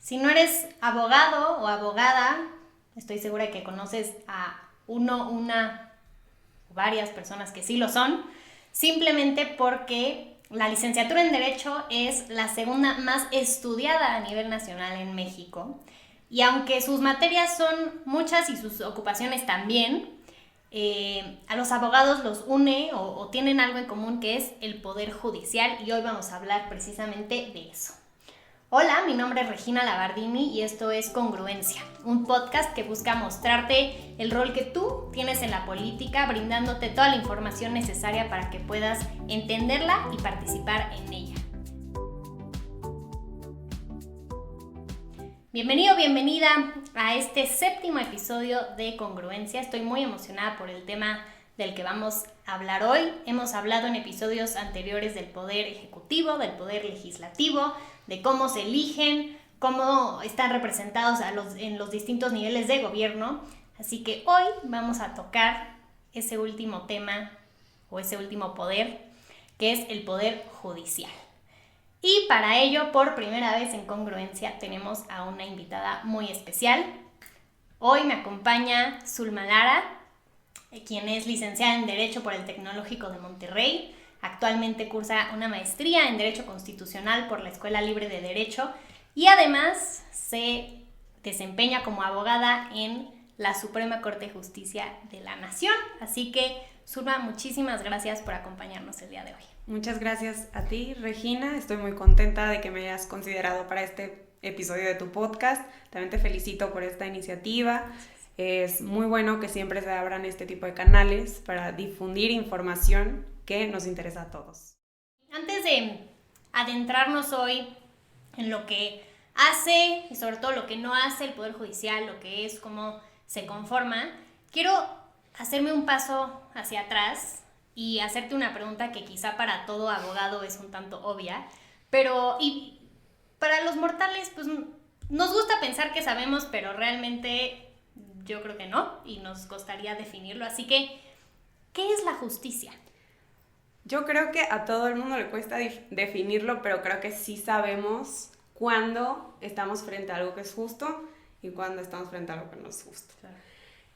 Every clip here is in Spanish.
Si no eres abogado o abogada, estoy segura de que conoces a una o varias personas que sí lo son, simplemente porque la licenciatura en Derecho es la segunda más estudiada a nivel nacional en México. Y aunque sus materias son muchas y sus ocupaciones también, a los abogados los une o tienen algo en común, que es el poder judicial, y hoy vamos a hablar precisamente de eso. Hola, mi nombre es Regina Labardini y esto es Congruencia, un podcast que busca mostrarte el rol que tú tienes en la política, brindándote toda la información necesaria para que puedas entenderla y participar en ella. Bienvenido, bienvenida a este 7º episodio de Congruencia. Estoy muy emocionada por el tema del que vamos a hablar hoy. Hemos hablado en episodios anteriores del poder ejecutivo, del poder legislativo, de cómo se eligen, cómo están representados en los distintos niveles de gobierno. Así que hoy vamos a tocar ese último tema o ese último poder, que es el poder judicial. Y para ello, por primera vez en Congruencia, tenemos a una invitada muy especial. Hoy me acompaña Zulma Lara, quien es licenciada en Derecho por el Tecnológico de Monterrey. Actualmente cursa una maestría en Derecho Constitucional por la Escuela Libre de Derecho y además se desempeña como abogada en la Suprema Corte de Justicia de la Nación. Así que, Zulma, muchísimas gracias por acompañarnos el día de hoy. Muchas gracias a ti, Regina. Estoy muy contenta de que me hayas considerado para este episodio de tu podcast. También te felicito por esta iniciativa. Es muy bueno que siempre se abran este tipo de canales para difundir información que nos interesa a todos. Antes de adentrarnos hoy en lo que hace y sobre todo lo que no hace el Poder Judicial, lo que es, cómo se conforma, quiero hacerme un paso hacia atrás y hacerte una pregunta que quizá para todo abogado es un tanto obvia, pero y para los mortales pues nos gusta pensar que sabemos, pero realmente yo creo que no, y nos costaría definirlo. Así que, ¿qué es la justicia? Yo creo que a todo el mundo le cuesta definirlo, pero creo que sí sabemos cuándo estamos frente a algo que es justo y cuándo estamos frente a algo que no es justo. Claro.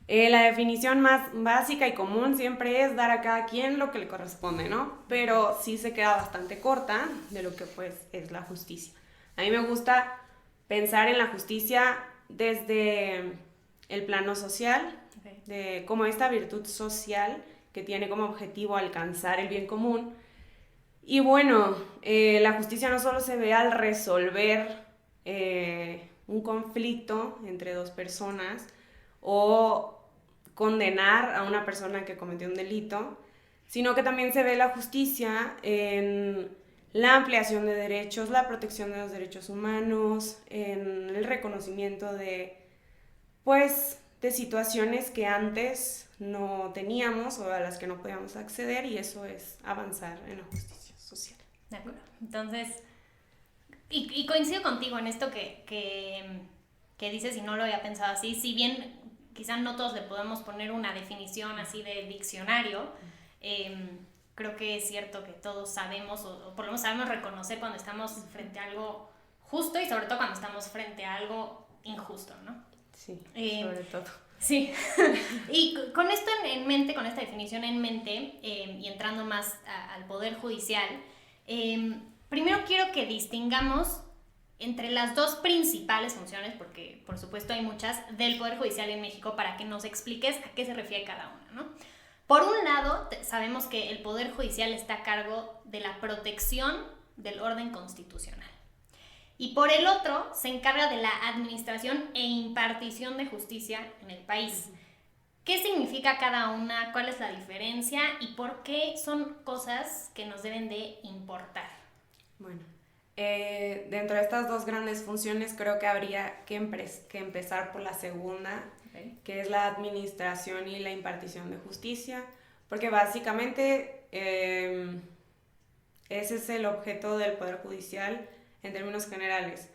La definición más básica y común siempre es dar a cada quien lo que le corresponde, ¿no? Pero sí se queda bastante corta de lo que pues es la justicia. A mí me gusta pensar en la justicia desde el plano social, de como esta virtud social que tiene como objetivo alcanzar el bien común. Y bueno, la justicia no solo se ve al resolver un conflicto entre dos personas o condenar a una persona que cometió un delito, sino que también se ve la justicia en la ampliación de derechos, la protección de los derechos humanos, en el reconocimiento de situaciones que antes no teníamos o a las que no podíamos acceder, y eso es avanzar en la justicia social. De acuerdo. Entonces, y coincido contigo en esto que dices, y no lo había pensado así, si bien quizás no todos le podemos poner una definición así de diccionario, creo que es cierto que todos sabemos, o por lo menos sabemos reconocer cuando estamos frente a algo justo y sobre todo cuando estamos frente a algo injusto, ¿no? Sí, sobre todo. Sí, y con esto en mente, con esta definición en mente, y entrando más al Poder Judicial, primero quiero que distingamos entre las dos principales funciones, porque por supuesto hay muchas, del Poder Judicial en México, para que nos expliques a qué se refiere cada una, ¿no? Por un lado, sabemos que el Poder Judicial está a cargo de la protección del orden constitucional. Y por el otro, se encarga de la administración e impartición de justicia en el país. ¿Qué significa cada una? ¿Cuál es la diferencia? ¿Y por qué son cosas que nos deben de importar? Bueno, dentro de estas dos grandes funciones creo que habría que empezar por la segunda, que es la administración y la impartición de justicia, porque básicamente ese es el objeto del Poder Judicial en términos generales.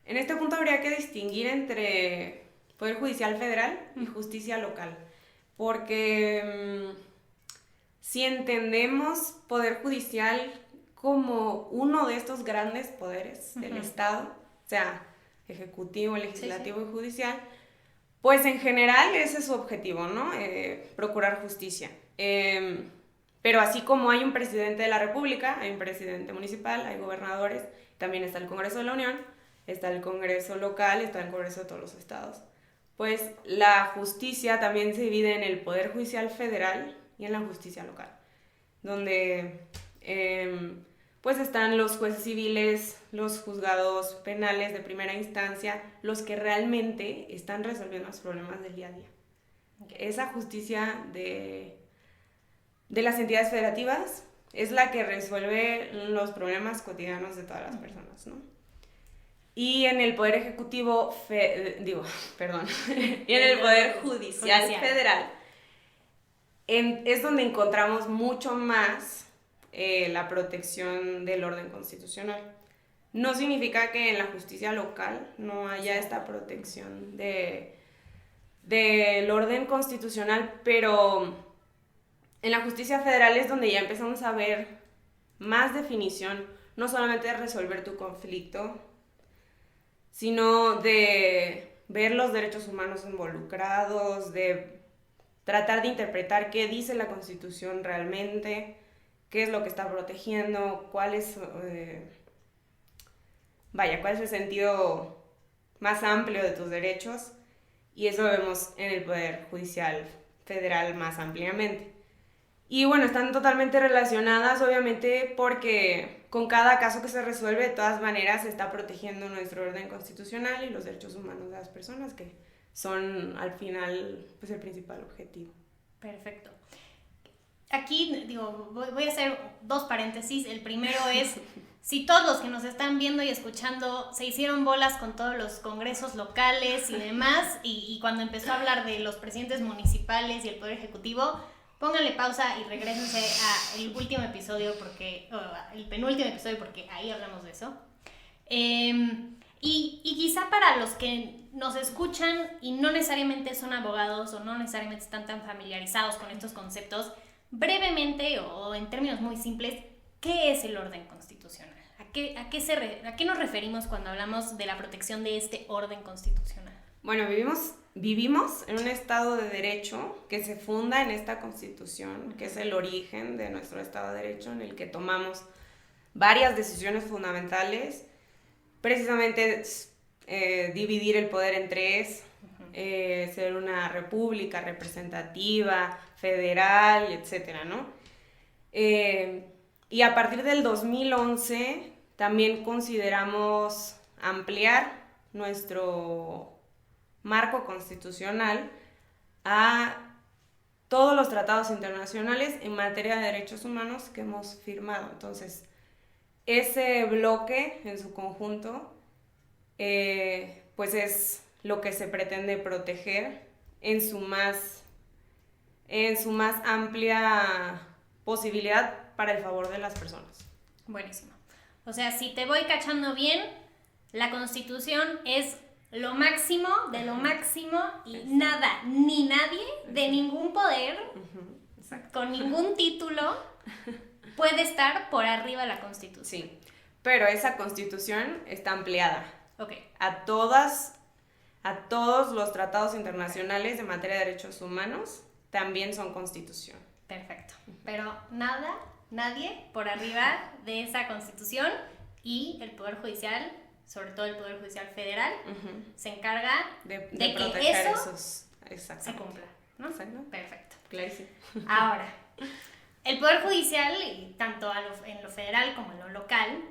En este punto habría que distinguir entre Poder Judicial Federal y justicia local, porque si entendemos Poder Judicial como uno de estos grandes poderes del Estado, o sea, ejecutivo, legislativo y judicial, pues en general ese es su objetivo, ¿no? Procurar justicia. Pero así como hay un presidente de la República, hay un presidente municipal, hay gobernadores, también está el Congreso de la Unión, está el Congreso local, está el Congreso de todos los estados. Pues la justicia también se divide en el Poder Judicial Federal y en la justicia local, donde pues están los jueces civiles, los juzgados penales de primera instancia, los que realmente están resolviendo los problemas del día a día. Esa justicia de las entidades federativas es la que resuelve los problemas cotidianos de todas las personas, ¿no? Y en el Poder Ejecutivo, y en el Poder Judicial Federal, es donde encontramos mucho más la protección del orden constitucional. No significa que en la justicia local no haya esta protección del orden constitucional, pero en la justicia federal es donde ya empezamos a ver más definición, no solamente de resolver tu conflicto, sino de ver los derechos humanos involucrados, de tratar de interpretar qué dice la Constitución realmente, qué es lo que está protegiendo, cuál es el sentido más amplio de tus derechos, y eso lo vemos en el Poder Judicial Federal más ampliamente. Y bueno, están totalmente relacionadas, obviamente, porque con cada caso que se resuelve, de todas maneras, se está protegiendo nuestro orden constitucional y los derechos humanos de las personas, que son, al final, pues el principal objetivo. Perfecto. Aquí, voy a hacer 2 paréntesis. El primero es, si todos los que nos están viendo y escuchando se hicieron bolas con todos los congresos locales y demás, y cuando empezó a hablar de los presidentes municipales y el Poder Ejecutivo, pónganle pausa y regrésense al último episodio, el penúltimo episodio, porque ahí hablamos de eso. Y quizá para los que nos escuchan y no necesariamente son abogados o no necesariamente están tan familiarizados con estos conceptos, brevemente o en términos muy simples, ¿qué es el orden constitucional? ¿A qué nos referimos cuando hablamos de la protección de este orden constitucional? Bueno, vivimos en un Estado de Derecho que se funda en esta Constitución, que es el origen de nuestro Estado de Derecho, en el que tomamos varias decisiones fundamentales, precisamente dividir el poder en 3, ser una república representativa, federal, etcétera, ¿no? Y a partir del 2011 también consideramos ampliar nuestro marco constitucional a todos los tratados internacionales en materia de derechos humanos que hemos firmado. Entonces, ese bloque en su conjunto, pues es lo que se pretende proteger en su más amplia posibilidad para el favor de las personas. Buenísimo. O sea, si te voy cachando bien, la Constitución es lo máximo de lo máximo y exacto. Nada, ni nadie de ningún poder, con ningún título, puede estar por arriba de la Constitución. Sí, pero esa Constitución está ampliada. Okay. A todos los tratados internacionales de materia de derechos humanos también son Constitución. Perfecto. Pero nadie por arriba de esa Constitución, y el Poder Judicial, sobre todo el Poder Judicial Federal, se encarga de que eso se cumpla, ¿no? Exacto. Perfecto. Clarísimo. Ahora, el Poder Judicial, tanto en lo federal como en lo local,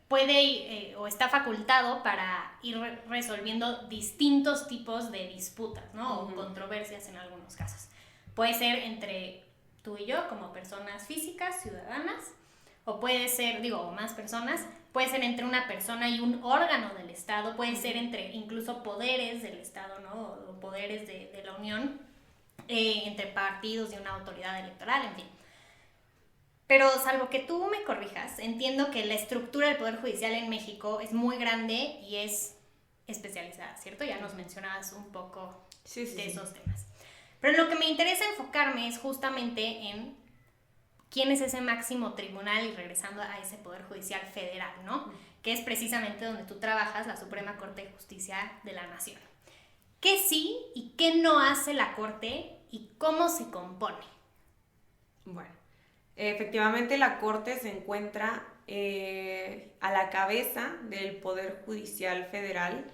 puede o está facultado para ir resolviendo distintos tipos de disputas, ¿no? O controversias en algunos casos. Puede ser entre tú y yo como personas físicas, ciudadanas, o puede ser, más personas, puede ser entre una persona y un órgano del Estado, puede ser entre incluso poderes del Estado, ¿no? O poderes de la Unión, entre partidos de una autoridad electoral, en fin. Pero salvo que tú me corrijas, entiendo que la estructura del Poder Judicial en México es muy grande y es especializada, ¿cierto? Ya nos mencionabas un poco de esos temas. Pero lo que me interesa enfocarme es justamente en quién es ese máximo tribunal y regresando a ese Poder Judicial Federal, ¿no? que es precisamente donde tú trabajas, la Suprema Corte de Justicia de la Nación. ¿Qué sí y qué no hace la Corte y cómo se compone? Bueno, efectivamente la Corte se encuentra a la cabeza del Poder Judicial Federal.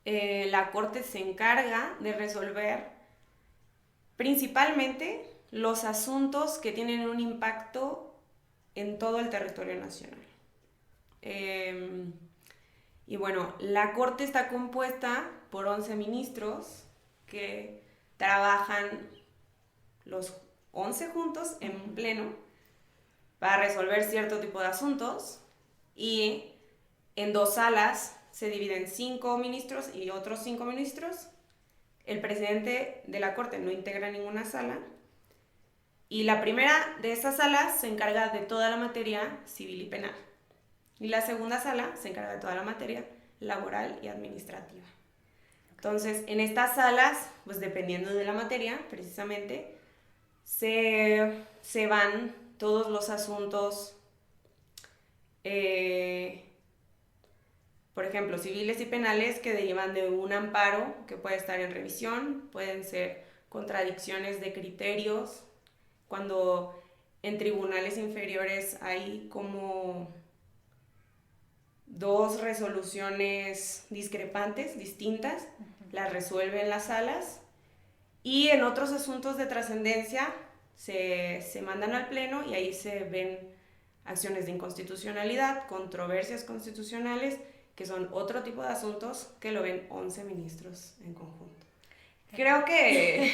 La Corte se encarga de resolver principalmente los asuntos que tienen un impacto en todo el territorio nacional. Y bueno, la Corte está compuesta por 11 ministros que trabajan los 11 juntos en pleno para resolver cierto tipo de asuntos, y en 2 salas se dividen 5 ministros y otros 5 ministros. El presidente de la Corte no integra ninguna sala, y la primera de esas salas se encarga de toda la materia civil y penal, y la segunda sala se encarga de toda la materia laboral y administrativa. Entonces, en estas salas, pues dependiendo de la materia, precisamente, se van todos los asuntos, por ejemplo, civiles y penales, que derivan de un amparo que puede estar en revisión, pueden ser contradicciones de criterios, cuando en tribunales inferiores hay como 2 resoluciones discrepantes, distintas, las resuelven las salas, y en otros asuntos de trascendencia se mandan al pleno, y ahí se ven acciones de inconstitucionalidad, controversias constitucionales, que son otro tipo de asuntos que lo ven 11 ministros en conjunto. Creo que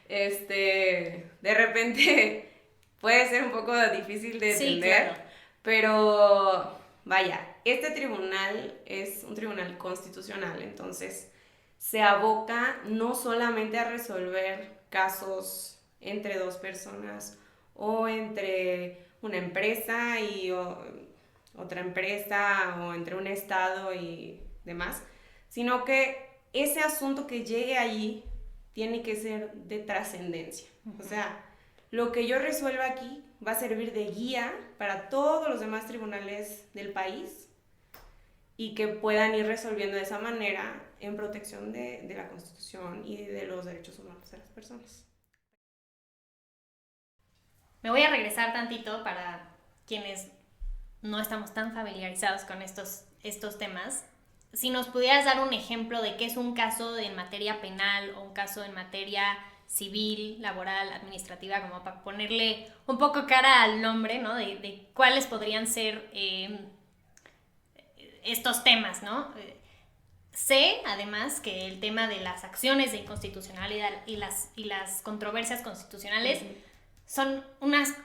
de repente puede ser un poco difícil de entender, sí, claro. Pero vaya, este tribunal es un tribunal constitucional, entonces se aboca no solamente a resolver casos entre 2 personas o entre una empresa y otra empresa, o entre un estado y demás, sino que ese asunto que llegue allí tiene que ser de trascendencia. O sea, lo que yo resuelva aquí va a servir de guía para todos los demás tribunales del país, y que puedan ir resolviendo de esa manera en protección de la Constitución y de los derechos humanos de las personas. Me voy a regresar tantito para quienes no estamos tan familiarizados con estos temas. Si nos pudieras dar un ejemplo de qué es un caso en materia penal o un caso en materia civil, laboral, administrativa, como para ponerle un poco cara al nombre, ¿no? De cuáles podrían ser estos temas, ¿no? Sé, además, que el tema de las acciones de inconstitucionalidad y las controversias constitucionales son unas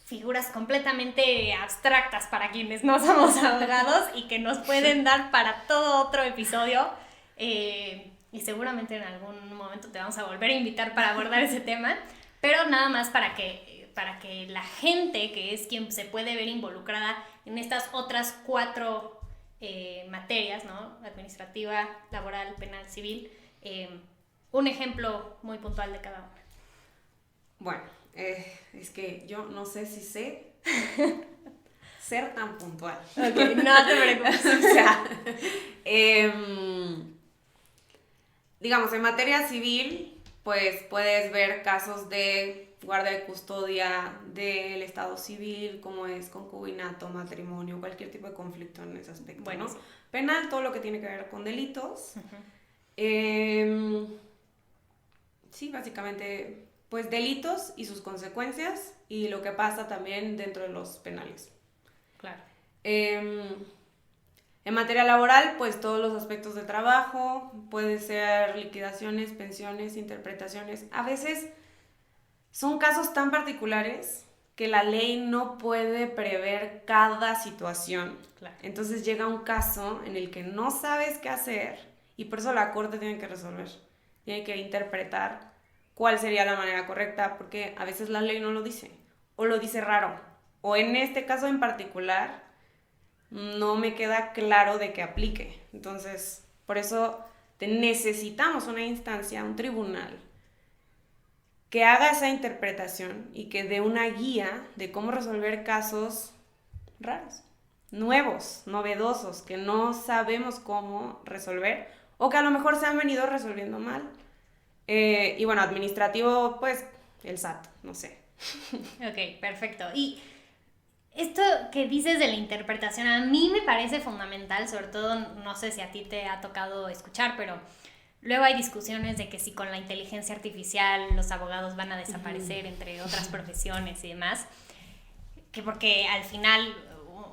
figuras completamente abstractas para quienes no somos abogados, y que nos pueden dar para todo otro episodio, y seguramente en algún momento te vamos a volver a invitar para abordar ese tema, pero nada más para que la gente, que es quien se puede ver involucrada en estas otras 4 materias, ¿no? Administrativa, laboral, penal, civil, un ejemplo muy puntual de cada una. Bueno, es que yo no sé si sé ser tan puntual. Ok, no te preocupes. O sea, digamos, en materia civil, pues puedes ver casos de guardia de custodia del Estado civil, como es concubinato, matrimonio, cualquier tipo de conflicto en ese aspecto. Bueno, ¿no? Penal, todo lo que tiene que ver con delitos. Sí, básicamente, pues delitos y sus consecuencias, y lo que pasa también dentro de los penales. Claro. En materia laboral, pues todos los aspectos de trabajo, puede ser liquidaciones, pensiones, interpretaciones. A veces son casos tan particulares que la ley no puede prever cada situación. Claro. Entonces llega un caso en el que no sabes qué hacer, y por eso la Corte tiene que resolver. Tiene que interpretar cuál sería la manera correcta, porque a veces la ley no lo dice, o lo dice raro, o en este caso en particular no me queda claro de que aplique. Entonces, por eso necesitamos una instancia, un tribunal, que haga esa interpretación y que dé una guía de cómo resolver casos raros. nuevos, novedosos, que no sabemos cómo resolver o que a lo mejor se han venido resolviendo mal. Y bueno, administrativo, pues el SAT, no sé. Ok, perfecto. Y esto que dices de la interpretación a mí me parece fundamental, sobre todo, no sé si a ti te ha tocado escuchar, pero luego hay discusiones de que si con la inteligencia artificial los abogados van a desaparecer, entre otras profesiones y demás, que porque al final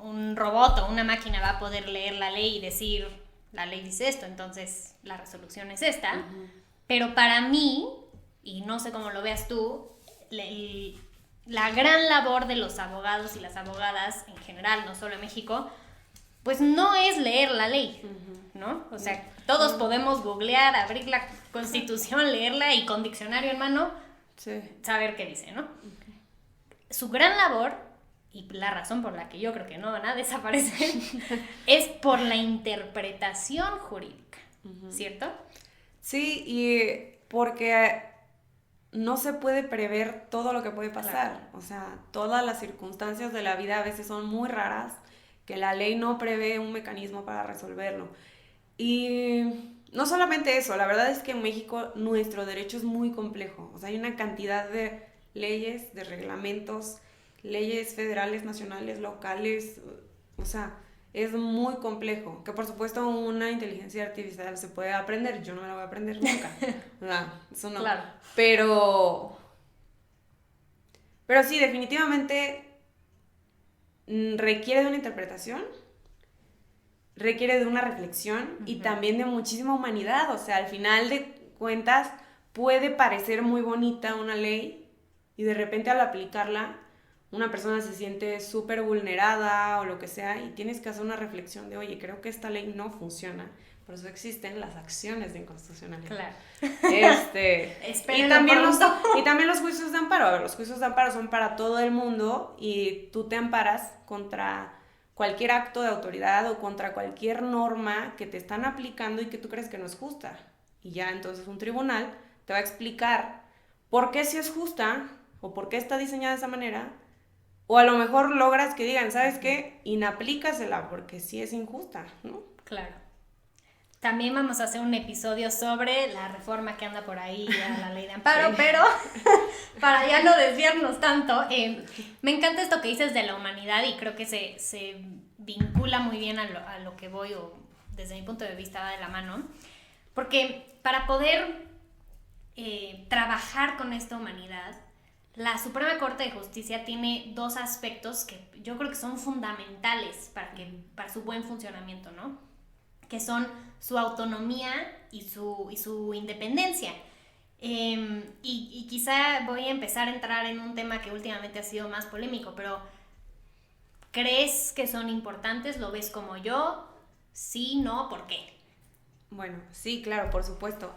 un robot o una máquina va a poder leer la ley y decir, la ley dice esto, entonces la resolución es esta. Pero para mí, y no sé cómo lo veas tú, la gran labor de los abogados y las abogadas en general, no solo en México, pues no es leer la ley, ¿no? O sea, todos podemos googlear, abrir la Constitución, leerla y con diccionario en mano saber qué dice, ¿no? Su gran labor, y la razón por la que yo creo que no van a desaparecer, es por la interpretación jurídica, ¿cierto? Sí, y porque no se puede prever todo lo que puede pasar. Claro. O sea, todas las circunstancias de la vida a veces son muy raras, que la ley no prevé un mecanismo para resolverlo. Y no solamente eso, la verdad es que en México nuestro derecho es muy complejo. O sea, hay una cantidad de leyes, de reglamentos, leyes federales, nacionales, locales, o sea, es muy complejo, que por supuesto una inteligencia artificial se puede aprender, yo no me la voy a aprender nunca, o sea, eso no, claro. Pero sí, definitivamente requiere de una interpretación, requiere de una reflexión y también de muchísima humanidad, o sea, al final de cuentas puede parecer muy bonita una ley y de repente al aplicarla una persona se siente súper vulnerada o lo que sea y tienes que hacer una reflexión de, oye, creo que esta ley no funciona. Por eso existen las acciones de inconstitucionalidad. Claro. Y también los juicios de amparo. Los juicios de amparo son para todo el mundo y tú te amparas contra cualquier acto de autoridad o contra cualquier norma que te están aplicando y que tú crees que no es justa. Y ya entonces un tribunal te va a explicar por qué sí es justa o por qué está diseñada de esa manera. O a lo mejor logras que digan, ¿sabes qué? Inaplícasela porque sí es injusta, ¿no? Claro. También vamos a hacer un episodio sobre la reforma que anda por ahí a la ley de amparo, sí. Pero para ya no desviarnos tanto, me encanta esto que dices de la humanidad y creo que se vincula muy bien a lo que voy, o desde mi punto de vista va de la mano, porque para poder trabajar con esta humanidad, la Suprema Corte de Justicia tiene dos aspectos que yo creo que son fundamentales para su buen funcionamiento, ¿no? Que son su autonomía y su independencia. Y quizá voy a empezar a entrar en un tema que últimamente ha sido más polémico, pero ¿crees que son importantes? ¿Lo ves como yo? ¿Sí? ¿No? ¿Por qué? Bueno, sí, claro, por supuesto.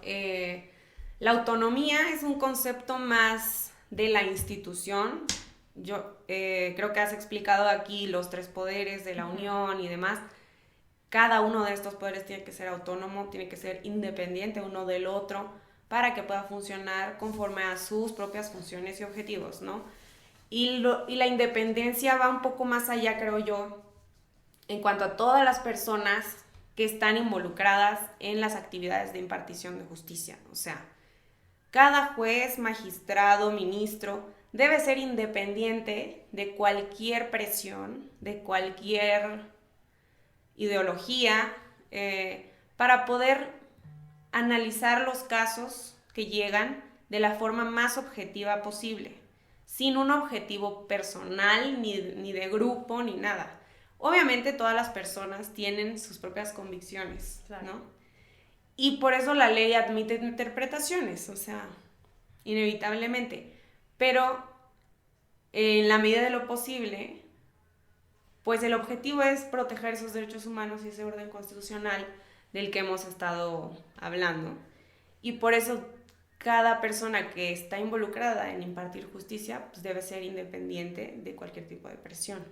La autonomía es un concepto más de la institución. Yo creo que has explicado aquí los 3 poderes de la Unión y demás. Cada uno de estos poderes tiene que ser autónomo, tiene que ser independiente uno del otro para que pueda funcionar conforme a sus propias funciones y objetivos, ¿no? Y la independencia va un poco más allá, creo yo, en cuanto a todas las personas que están involucradas en las actividades de impartición de justicia. O sea, cada juez, magistrado, ministro debe ser independiente de cualquier presión, de cualquier ideología, para poder analizar los casos que llegan de la forma más objetiva posible, sin un objetivo personal, ni de grupo, ni nada. Obviamente todas las personas tienen sus propias convicciones, claro, ¿no? Y por eso la ley admite interpretaciones, o sea, inevitablemente. Pero en la medida de lo posible, pues el objetivo es proteger esos derechos humanos y ese orden constitucional del que hemos estado hablando. Y por eso cada persona que está involucrada en impartir justicia pues debe ser independiente de cualquier tipo de presión.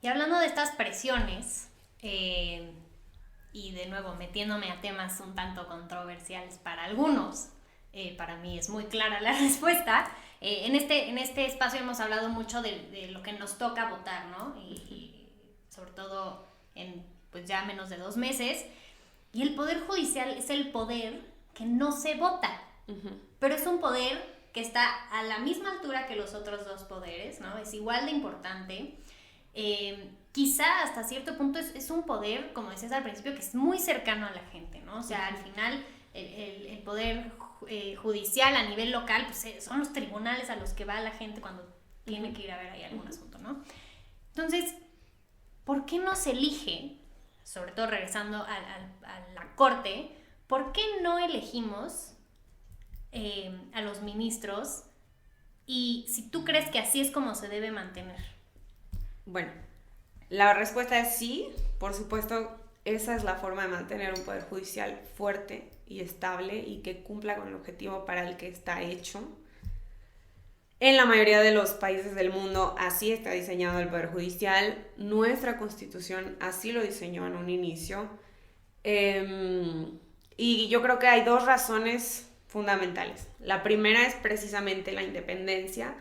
Y hablando de estas presiones, y de nuevo metiéndome a temas un tanto controversiales para algunos, para mí es muy clara la respuesta. En este espacio hemos hablado mucho de lo que nos toca votar, ¿no? Y sobre todo en pues ya menos de 2 meses, y el Poder Judicial es el poder que no se vota, pero es un poder que está a la misma altura que los otros 2 poderes, ¿no? Es igual de importante. Quizá hasta cierto punto es un poder, como decías al principio, que es muy cercano a la gente, ¿no? O sea, al final el poder judicial a nivel local, pues son los tribunales a los que va la gente cuando tiene que ir a ver ahí algún asunto, ¿no? Entonces, ¿por qué no se elige, sobre todo regresando a la corte, por qué no elegimos a los ministros? Y si tú crees que así es como se debe mantener. Bueno, la respuesta es sí, por supuesto, esa es la forma de mantener un poder judicial fuerte y estable y que cumpla con el objetivo para el que está hecho. En la mayoría de los países del mundo así está diseñado el poder judicial. Nuestra Constitución así lo diseñó en un inicio. Y yo creo que hay 2 razones fundamentales. La primera es precisamente la independencia,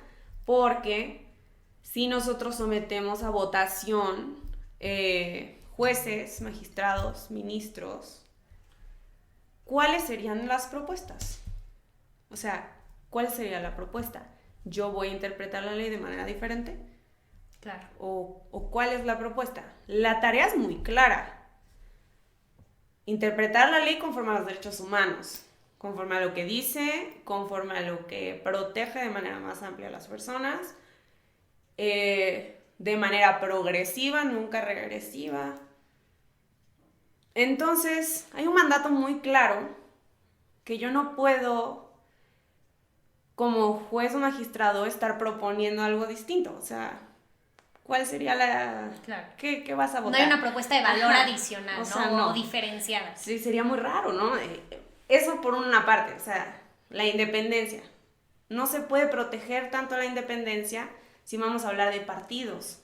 porque si nosotros sometemos a votación jueces, magistrados, ministros, ¿cuáles serían las propuestas? O sea, ¿cuál sería la propuesta? ¿Yo voy a interpretar la ley de manera diferente? Claro. ¿O cuál es la propuesta? La tarea es muy clara. Interpretar la ley conforme a los derechos humanos, conforme a lo que dice, conforme a lo que protege de manera más amplia a las personas, de manera progresiva, nunca regresiva. Entonces, hay un mandato muy claro que yo no puedo, como juez o magistrado, estar proponiendo algo distinto. O sea, ¿cuál sería la...? Claro. ¿Qué vas a votar? No hay una propuesta de valor adicional, o sea, no. O diferenciada. Sí, sería muy raro, ¿no? Eso por una parte, o sea, la independencia. No se puede proteger tanto la independencia si vamos a hablar de partidos.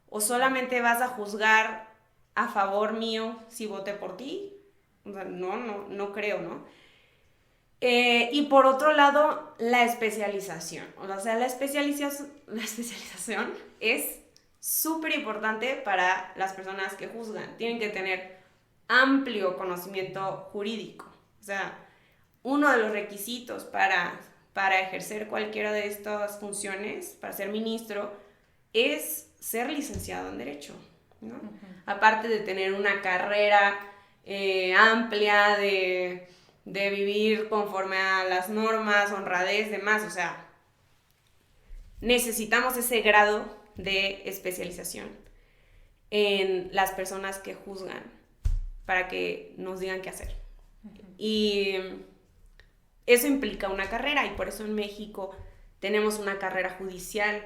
O solamente vas a juzgar a favor mío si voté por ti. O sea, no creo, ¿no? Y por otro lado, la especialización. O sea, la especialización es súper importante para las personas que juzgan. Tienen que tener amplio conocimiento jurídico. O sea, uno de los requisitos para ejercer cualquiera de estas funciones, para ser ministro, es ser licenciado en Derecho, ¿no? Aparte de tener una carrera amplia, de vivir conforme a las normas, honradez, demás, o sea, necesitamos ese grado de especialización en las personas que juzgan para que nos digan qué hacer. Y eso implica una carrera, y por eso en México tenemos una carrera judicial.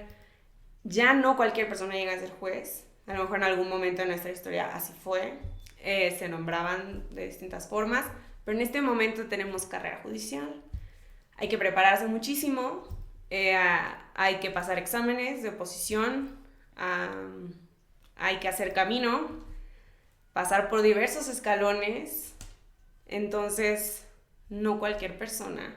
Ya no cualquier persona llega a ser juez. A lo mejor en algún momento de nuestra historia así fue. Se nombraban de distintas formas, pero en este momento tenemos carrera judicial. Hay que prepararse muchísimo, hay que pasar exámenes de oposición, hay que hacer camino, pasar por diversos escalones. Entonces, no cualquier persona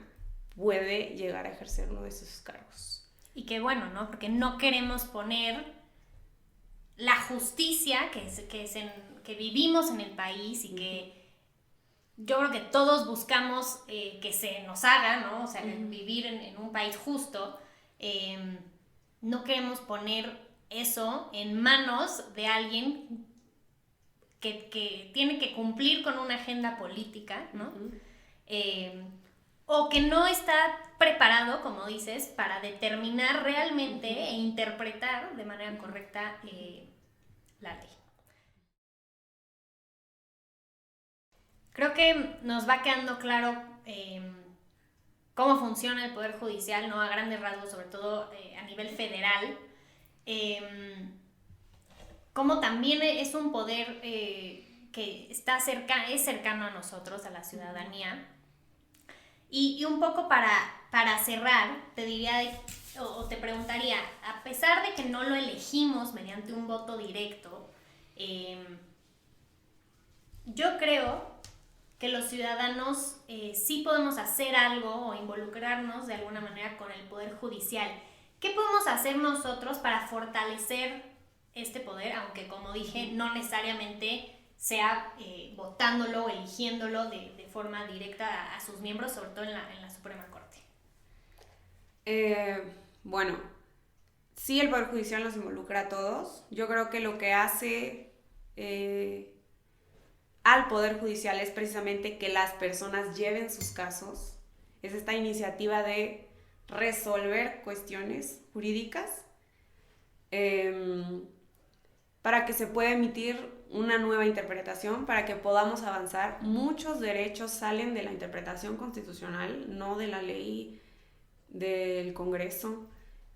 puede llegar a ejercer uno de esos cargos. Y qué bueno, ¿no? Porque no queremos poner la justicia que vivimos en el país y que yo creo que todos buscamos que se nos haga, ¿no? O sea, vivir en un país justo. No queremos poner eso en manos de alguien que tiene que cumplir con una agenda política, ¿no? O que no está preparado, como dices, para determinar realmente e interpretar de manera correcta la ley. Creo que nos va quedando claro cómo funciona el Poder Judicial, ¿no? A grandes rasgos, sobre todo a nivel federal. Cómo también es un poder que es cercano a nosotros, a la ciudadanía. Y un poco para cerrar, te diría o te preguntaría, a pesar de que no lo elegimos mediante un voto directo, yo creo que los ciudadanos sí podemos hacer algo o involucrarnos de alguna manera con el Poder Judicial. ¿Qué podemos hacer nosotros para fortalecer este poder, aunque como dije, no necesariamente sea votándolo o eligiéndolo de forma directa a sus miembros, sobre todo en la Suprema Corte. Bueno, sí, el Poder Judicial nos involucra a todos. Yo creo que lo que hace al Poder Judicial es precisamente que las personas lleven sus casos. Es esta iniciativa de resolver cuestiones jurídicas para que se pueda emitir una nueva interpretación, para que podamos avanzar. Muchos derechos salen de la interpretación constitucional, no de la ley del Congreso.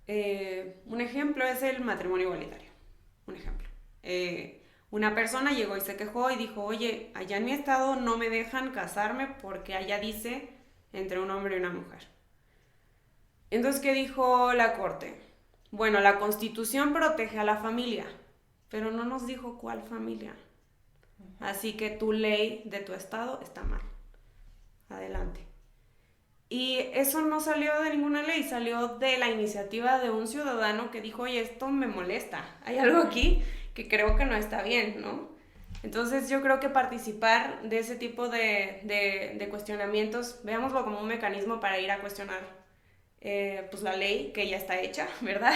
Un ejemplo es el matrimonio igualitario. Un ejemplo. Una persona llegó y se quejó y dijo, oye, allá en mi estado no me dejan casarme porque allá dice entre un hombre y una mujer. Entonces, ¿qué dijo la Corte? Bueno, la Constitución protege a la familia, pero no nos dijo cuál familia. Así que tu ley de tu estado está mal. Adelante. Y eso no salió de ninguna ley, salió de la iniciativa de un ciudadano que dijo, oye, esto me molesta, hay algo aquí que creo que no está bien, ¿no? Entonces yo creo que participar de ese tipo de cuestionamientos, veámoslo como un mecanismo para ir a cuestionar pues la ley que ya está hecha, ¿verdad?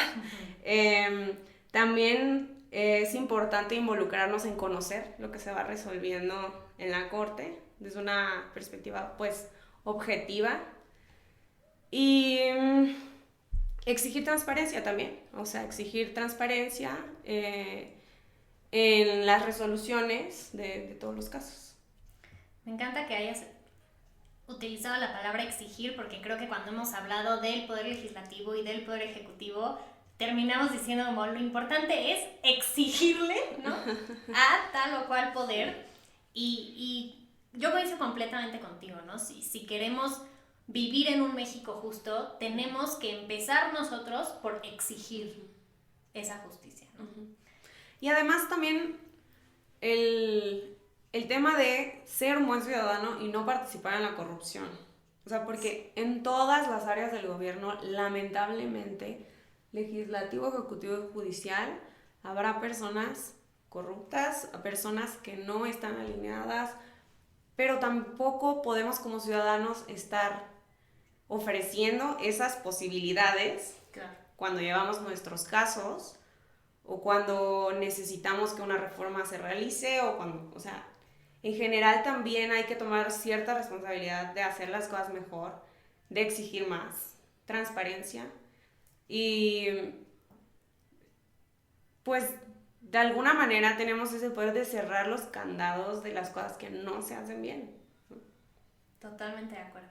También es importante involucrarnos en conocer lo que se va resolviendo en la Corte desde una perspectiva pues objetiva y exigir transparencia también, o sea, exigir transparencia en las resoluciones de todos los casos. Me encanta que hayas utilizado la palabra exigir, porque creo que cuando hemos hablado del Poder Legislativo y del Poder Ejecutivo, terminamos diciendo como lo importante es exigirle, ¿no? A tal o cual poder. Y yo coincido completamente contigo, ¿no? Si queremos vivir en un México justo, tenemos que empezar nosotros por exigir esa justicia, ¿no? Y además también el tema de ser un buen ciudadano y no participar en la corrupción. O sea, porque en todas las áreas del gobierno, lamentablemente, legislativo, ejecutivo y judicial, habrá personas corruptas, personas que no están alineadas, pero tampoco podemos como ciudadanos estar ofreciendo esas posibilidades cuando llevamos nuestros casos o cuando necesitamos que una reforma se realice o cuando, o sea, en general también hay que tomar cierta responsabilidad de hacer las cosas mejor, de exigir más transparencia y pues de alguna manera tenemos ese poder de cerrar los candados de las cosas que no se hacen bien. Totalmente de acuerdo.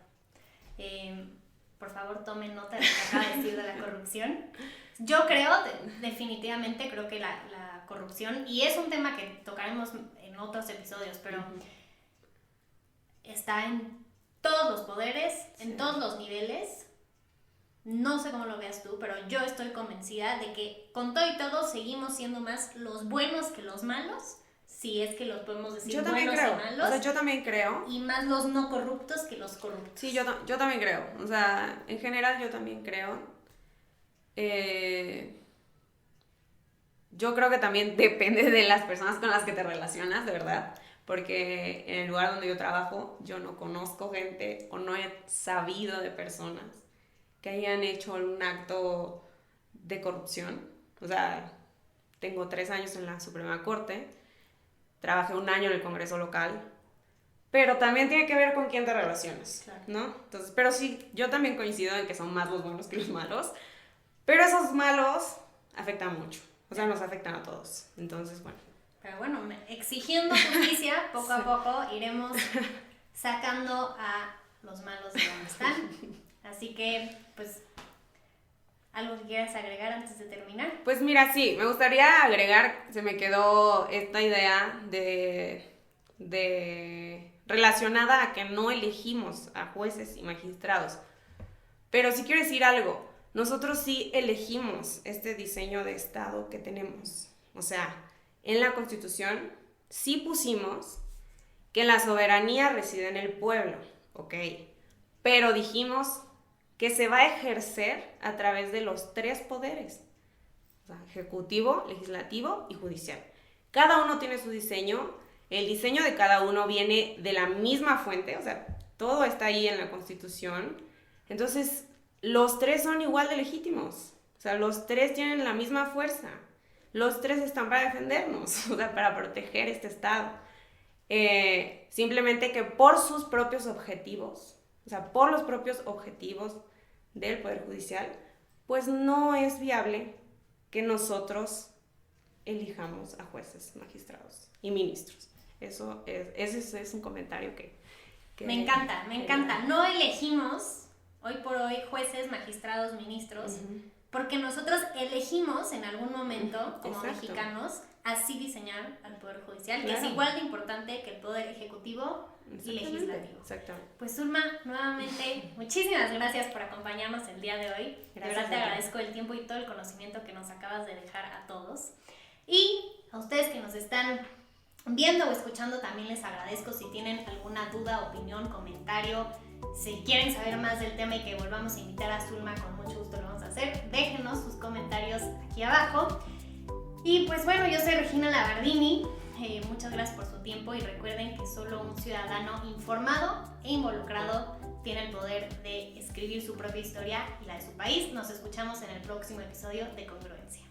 Por favor, tomen nota de lo que acaba de decir de la corrupción. Yo creo, definitivamente creo que la corrupción, y es un tema que tocaremos en otros episodios, pero está en todos los poderes, en todos los niveles. No sé cómo lo veas tú, pero yo estoy convencida de que con todo y todo seguimos siendo más los buenos que los malos, si es que los podemos decir yo buenos creo. y malos. O sea, yo también creo. Y más los no corruptos que los corruptos. Sí, yo también creo. O sea, en general yo también creo. Yo creo que también depende de las personas con las que te relacionas, de verdad. Porque en el lugar donde yo trabajo, yo no conozco gente o no he sabido de personas que hayan hecho un acto de corrupción. O sea, tengo 3 años en la Suprema Corte, trabajé 1 año en el Congreso local, pero también tiene que ver con quién te relacionas, claro, ¿no? Entonces, pero sí, yo también coincido en que son más los buenos que los malos, pero esos malos afectan mucho, o sea, nos afectan a todos. Entonces, bueno. Pero bueno, exigiendo justicia, poco a poco iremos sacando a los malos de donde están. Así que, pues, ¿algo que quieras agregar antes de terminar? Pues mira, sí, me gustaría agregar, se me quedó esta idea de relacionada a que no elegimos a jueces y magistrados. Pero sí quiero decir algo, nosotros sí elegimos este diseño de Estado que tenemos. O sea, en la Constitución sí pusimos que la soberanía reside en el pueblo, ¿ok? Pero dijimos que se va a ejercer a través de los 3 poderes. O O sea, ejecutivo, legislativo y judicial. Cada uno tiene su diseño. El diseño de cada uno viene de la misma fuente, o sea, todo está ahí en la Constitución. Entonces, los tres son igual de legítimos. O sea, los tres tienen la misma fuerza. Los tres están para defendernos, o sea, para proteger este Estado. Simplemente que por sus propios objetivos, o sea, por los propios objetivos del Poder Judicial, pues no es viable que nosotros elijamos a jueces, magistrados y ministros. Ese es un comentario que me encanta, me encanta. No elegimos hoy por hoy jueces, magistrados, ministros, porque nosotros elegimos en algún momento, como mexicanos, así diseñar al Poder Judicial, que es igual de importante que el Poder Ejecutivo y Legislativo. Exactamente. Pues Zulma, nuevamente, muchísimas gracias por acompañarnos el día de hoy. De verdad te agradezco el tiempo y todo el conocimiento que nos acabas de dejar a todos. Y a ustedes que nos están viendo o escuchando también les agradezco. Si tienen alguna duda, opinión, comentario, si quieren saber más del tema y que volvamos a invitar a Zulma, con mucho gusto lo vamos a hacer. Déjenos sus comentarios aquí abajo. Y pues bueno, yo soy Regina Labardini. Muchas gracias por su tiempo y recuerden que solo un ciudadano informado e involucrado tiene el poder de escribir su propia historia y la de su país. Nos escuchamos en el próximo episodio de Congruencia.